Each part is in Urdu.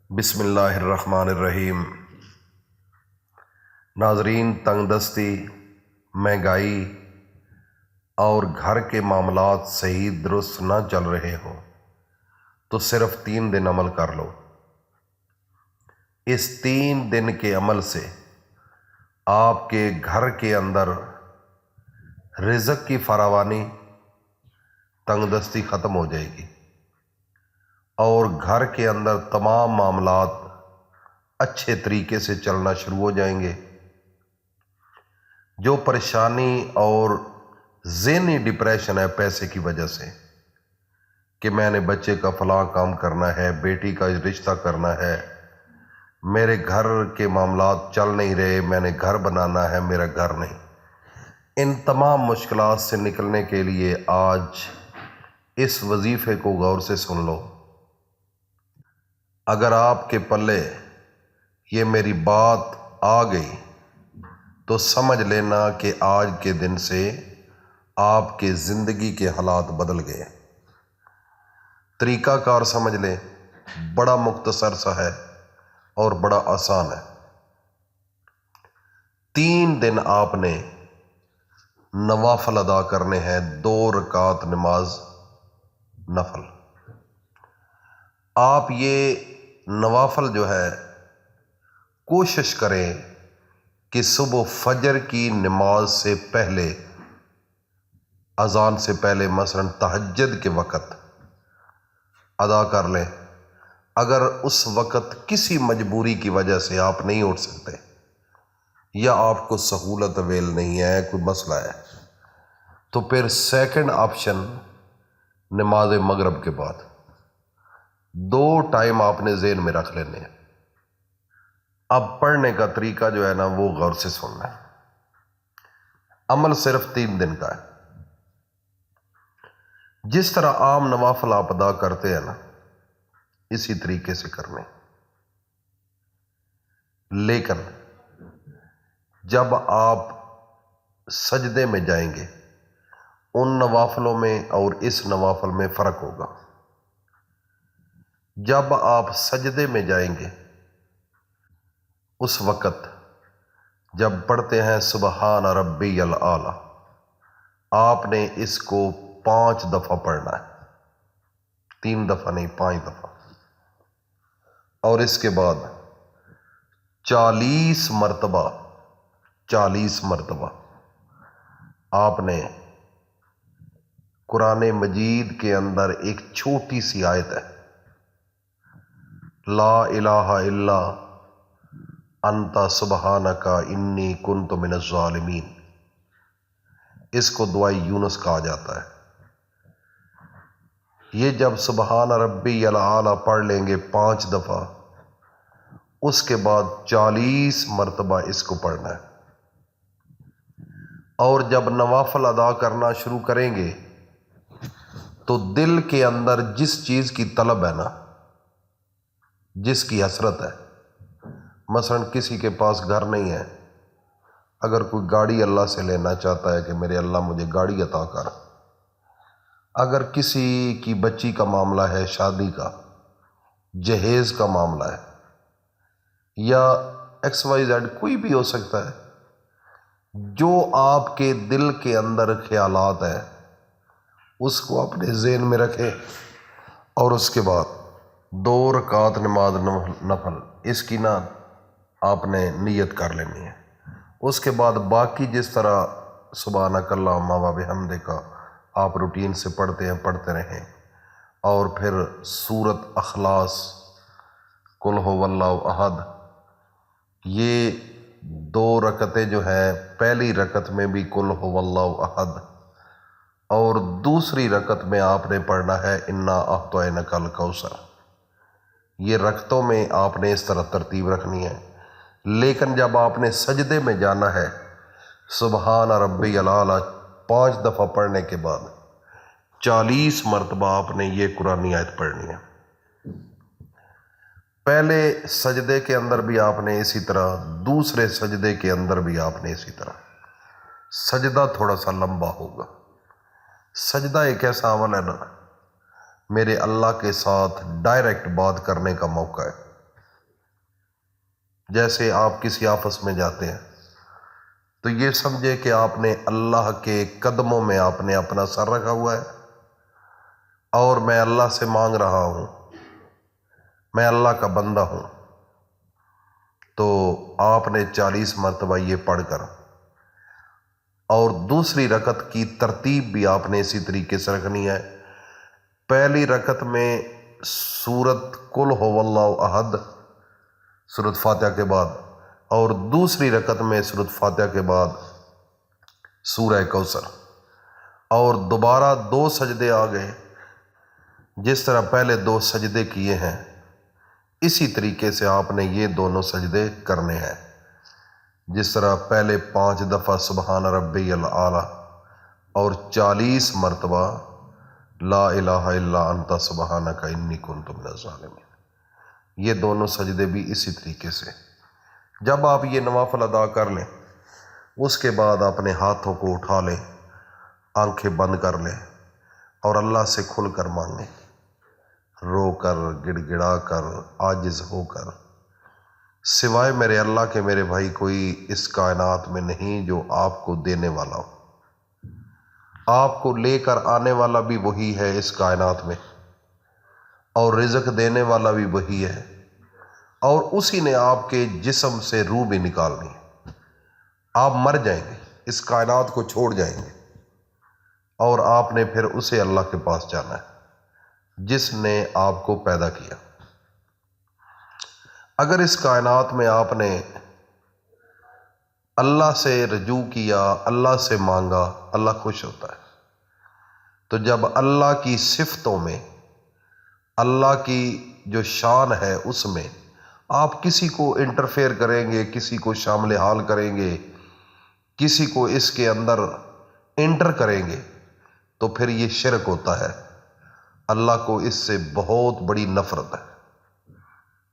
بسم اللہ الرحمن الرحیم۔ ناظرین، تنگ دستی، مہنگائی اور گھر کے معاملات صحیح درست نہ چل رہے ہوں تو صرف 3 دن عمل کر لو۔ اس 3 دن کے عمل سے آپ کے گھر کے اندر رزق کی فراوانی، تنگ دستی ختم ہو جائے گی اور گھر کے اندر تمام معاملات اچھے طریقے سے چلنا شروع ہو جائیں گے۔ جو پریشانی اور ذہنی ڈپریشن ہے پیسے کی وجہ سے کہ میں نے بچے کا فلاں کام کرنا ہے، بیٹی کا رشتہ کرنا ہے، میرے گھر کے معاملات چل نہیں رہے، میں نے گھر بنانا ہے، میرا گھر نہیں، ان تمام مشکلات سے نکلنے کے لیے آج اس وظیفے کو غور سے سن لو۔ اگر آپ کے پلے یہ میری بات آ گئی تو سمجھ لینا کہ آج کے دن سے آپ کے زندگی کے حالات بدل گئے۔ طریقہ کار سمجھ لیں، بڑا مختصر سا ہے اور بڑا آسان ہے۔ 3 دن آپ نے نوافل ادا کرنے ہیں، 2 رکعت نماز نفل۔ آپ یہ نوافل جو ہے کوشش کریں کہ صبح فجر کی نماز سے پہلے، اذان سے پہلے، مثلاً تہجد کے وقت ادا کر لیں۔ اگر اس وقت کسی مجبوری کی وجہ سے آپ نہیں اٹھ سکتے یا آپ کو سہولت اویل نہیں ہے، کوئی مسئلہ ہے، تو پھر سیکنڈ آپشن نماز مغرب کے بعد 2 ٹائم آپ نے ذہن میں رکھ لینے ہیں۔ اب پڑھنے کا طریقہ جو ہے نا وہ غور سے سننا ہے۔ عمل صرف 3 دن کا ہے۔ جس طرح عام نوافل آپ ادا کرتے ہیں نا، اسی طریقے سے کرنے، لیکن جب آپ سجدے میں جائیں گے ان نوافلوں میں اور اس نوافل میں فرق ہوگا۔ جب آپ سجدے میں جائیں گے اس وقت جب پڑھتے ہیں سبحان ربی الاعلی، آپ نے اس کو 5 دفعہ پڑھنا ہے، 3 دفعہ نہیں، 5 دفعہ، اور اس کے بعد 40 مرتبہ آپ نے قرآن مجید کے اندر ایک چھوٹی سی آیت ہے، لا الہ الا انت سبحانک انی کنت من الظالمین، اس کو دعائی یونس کہا جاتا ہے۔ یہ جب سبحان ربی الاعلی پڑھ لیں گے 5 دفعہ، اس کے بعد 40 مرتبہ اس کو پڑھنا ہے، اور جب نوافل ادا کرنا شروع کریں گے تو دل کے اندر جس چیز کی طلب ہے نا، جس کی حسرت ہے، مثلا کسی کے پاس گھر نہیں ہے، اگر کوئی گاڑی اللہ سے لینا چاہتا ہے کہ میرے اللہ مجھے گاڑی عطا کر، اگر کسی کی بچی کا معاملہ ہے، شادی کا، جہیز کا معاملہ ہے، یا XYZ کوئی بھی ہو سکتا ہے، جو آپ کے دل کے اندر خیالات ہیں اس کو اپنے ذہن میں رکھیں، اور اس کے بعد 2 رکعت نماز نفل، اس کی نا آپ نے نیت کر لینی ہے۔ اس کے بعد باقی جس طرح سبحانک اللہم و بحمدک آپ روٹین سے پڑھتے ہیں پڑھتے رہیں، اور پھر سورت اخلاص، قل ھو اللہ احد، یہ 2 رکعتیں جو ہیں، پہلی رکعت میں بھی قل ھو اللہ احد، اور دوسری رکعت میں آپ نے پڑھنا ہے انا اعطینک الکوثر۔ یہ رکعتوں میں آپ نے اس طرح ترتیب رکھنی ہے، لیکن جب آپ نے سجدے میں جانا ہے سبحان ربی الاعلی 5 دفعہ پڑھنے کے بعد 40 مرتبہ آپ نے یہ قرآنی آیت پڑھنی ہے۔ پہلے سجدے کے اندر بھی آپ نے اسی طرح، دوسرے سجدے کے اندر بھی آپ نے اسی طرح۔ سجدہ تھوڑا سا لمبا ہوگا۔ سجدہ ایک ایسا عمل ہے نا، میرے اللہ کے ساتھ ڈائریکٹ بات کرنے کا موقع ہے۔ جیسے آپ کسی آفس میں جاتے ہیں تو یہ سمجھے کہ آپ نے اللہ کے قدموں میں آپ نے اپنا سر رکھا ہوا ہے اور میں اللہ سے مانگ رہا ہوں، میں اللہ کا بندہ ہوں، تو آپ نے 40 مرتبہ یہ پڑھ کر، اور دوسری رکعت کی ترتیب بھی آپ نے اسی طریقے سے رکھنی ہے۔ پہلی رکعت میں سورت قل هو اللہ احد سورت فاتحہ کے بعد، اور دوسری رکعت میں سورت فاتحہ کے بعد سورہ کوثر، اور دوبارہ 2 سجدے آ گئے۔ جس طرح پہلے 2 سجدے کیے ہیں اسی طریقے سے آپ نے یہ دونوں سجدے کرنے ہیں۔ جس طرح پہلے 5 دفعہ سبحان ربی الاعلیٰ اور 40 مرتبہ لا الہ الا انت سبحانک انی کنت من الظالمین، یہ دونوں سجدے بھی اسی طریقے سے۔ جب آپ یہ نوافل ادا کر لیں اس کے بعد اپنے ہاتھوں کو اٹھا لیں، آنکھیں بند کر لیں اور اللہ سے کھل کر مانگیں، رو کر، گڑ گڑا کر، عاجز ہو کر۔ سوائے میرے اللہ کے میرے بھائی کوئی اس کائنات میں نہیں جو آپ کو دینے والا ہو، آپ کو لے کر آنے والا بھی وہی ہے اس کائنات میں، اور رزق دینے والا بھی وہی ہے، اور اسی نے آپ کے جسم سے روح بھی نکالنی ہے۔ آپ مر جائیں گے، اس کائنات کو چھوڑ جائیں گے، اور آپ نے پھر اسے اللہ کے پاس جانا ہے جس نے آپ کو پیدا کیا۔ اگر اس کائنات میں آپ نے اللہ سے رجوع کیا، اللہ سے مانگا، اللہ خوش ہوتا ہے۔ تو جب اللہ کی صفتوں میں، اللہ کی جو شان ہے اس میں آپ کسی کو انٹرفیئر کریں گے، کسی کو شامل حال کریں گے، کسی کو اس کے اندر انٹر کریں گے، تو پھر یہ شرک ہوتا ہے۔ اللہ کو اس سے بہت بڑی نفرت ہے،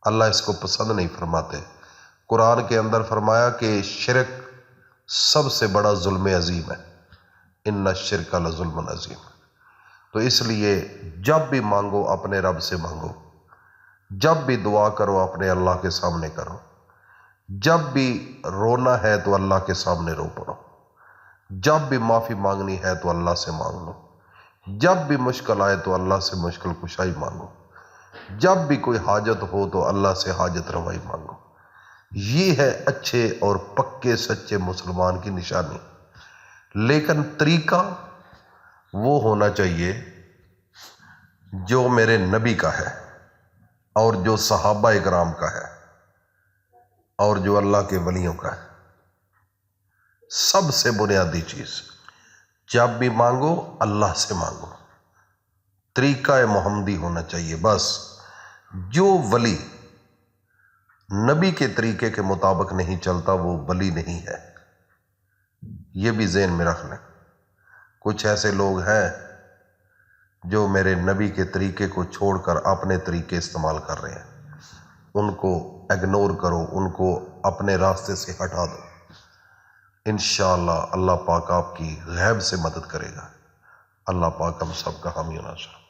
اللہ اس کو پسند نہیں فرماتے۔ قرآن کے اندر فرمایا کہ شرک سب سے بڑا ظلم عظیم ہے، ان الشرک لظلم عظیم۔ تو اس لیے جب بھی مانگو اپنے رب سے مانگو، جب بھی دعا کرو اپنے اللہ کے سامنے کرو، جب بھی رونا ہے تو اللہ کے سامنے رو پڑو، جب بھی معافی مانگنی ہے تو اللہ سے مانگ لو، جب بھی مشکل آئے تو اللہ سے مشکل کشائی مانگو، جب بھی کوئی حاجت ہو تو اللہ سے حاجت روائی مانگو۔ یہ ہے اچھے اور پکے سچے مسلمان کی نشانی۔ لیکن طریقہ وہ ہونا چاہیے جو میرے نبی کا ہے، اور جو صحابہ اکرام کا ہے، اور جو اللہ کے ولیوں کا ہے۔ سب سے بنیادی چیز، جب بھی مانگو اللہ سے مانگو، طریقہ محمدی ہونا چاہیے۔ بس جو ولی نبی کے طریقے کے مطابق نہیں چلتا وہ ولی نہیں ہے، یہ بھی ذہن میں رکھ لیں۔ کچھ ایسے لوگ ہیں جو میرے نبی کے طریقے کو چھوڑ کر اپنے طریقے استعمال کر رہے ہیں، ان کو اگنور کرو، ان کو اپنے راستے سے ہٹا دو۔ انشاءاللہ اللہ پاک آپ کی غیب سے مدد کرے گا۔ اللہ پاک ہم سب کا حامی و ناصر۔